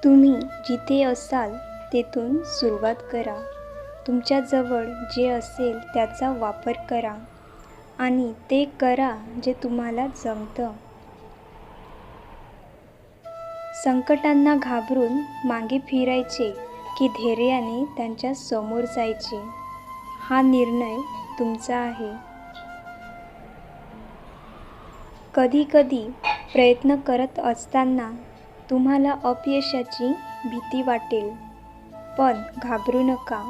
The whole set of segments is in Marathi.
तुम्ही जिथे असाल तेथून सुरुवात करा. तुमच्याजवळ जे असेल त्याचा वापर करा आणि ते करा जे तुम्हाला जमतं. संकटांना घाबरून मागे फिरायचे की धैर्याने त्यांच्या समोर जायचे, हा निर्णय तुमचा आहे. कधीकधी प्रयत्न करत असताना तुम्हाला अपयशाची भीती वाटेल, पण घाबरू नका,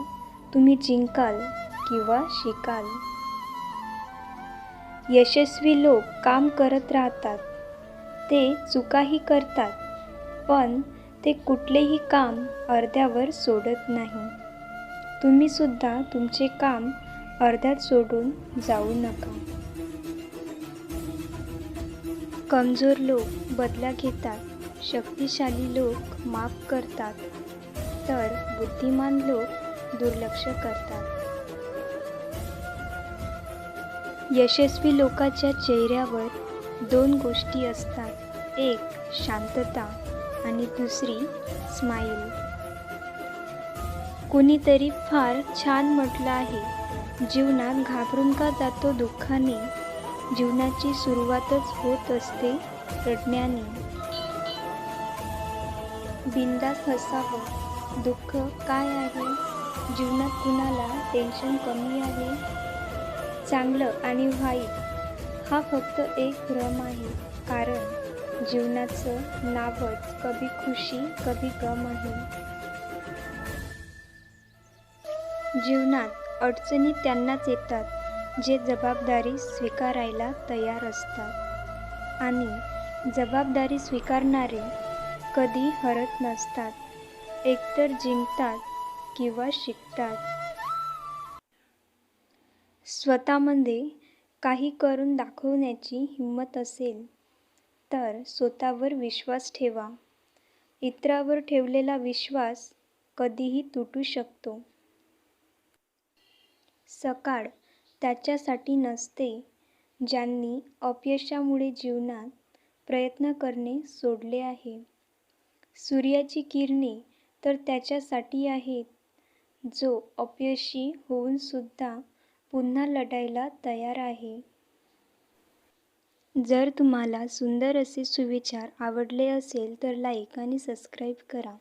तुम्ही जिंकाल किंवा शिकाल. यशस्वी लोक काम करत राहतात. ते चुकाही करतात, पण ते कुठलेही काम अर्ध्यावर सोडत नाही. तुम्ही सुद्धा तुमचे काम अर्ध्यात सोडून जाऊ नका. कमजोर लोक बदला घेतात, शक्तिशाली लोक माफ करतात, तर बुद्धिमान लोक दुर्लक्ष करतात. यशस्वी लोकांच्या चेहऱ्यावर दोन गोष्टी असतात, एक शांतता आणि दुसरी स्माईल. कुणीतरी फार छान म्हटलं आहे, जीवनात घाबरून का जातो दुःखाने? जीवनाची सुरुवातच होत असते रडण्याने. बिनधास्त हसावं. दुःख काय आहे? जीवनात कुणाला टेन्शन कमी आहे? चांगलं आणि वाईट हा फक्त एक भ्रम आहे, कारण जीवनाचं नावच कभी खुशी कभी गम आहे. जीवनात अडचणी त्यांनाच येतात जे जबाबदारी स्वीकारायला तयार असतात, आणि जबाबदारी स्वीकारणारे कधी हरत नसतात, एकतर जिंकतात किंवा शिकतात. स्वतःमध्ये काही करून दाखवण्याची हिंमत असेल तर स्वतःवर विश्वास ठेवा. इतरांवर ठेवलेला विश्वास कधीही तुटू शकतो. सकाळ त्याच्यासाठी नसते ज्यांनी अपयशामुळे जीवनात प्रयत्न करणे सोडले आहे. सूर्याची किरणे तर त्याच्यासाठी आहेत जो अपयशी होऊन सुद्धा पुन्हा लढायला तयार आहे. जर तुम्हाला सुंदर असे सुविचार आवडले असेल तर लाईक आणि सबस्क्राईब करा.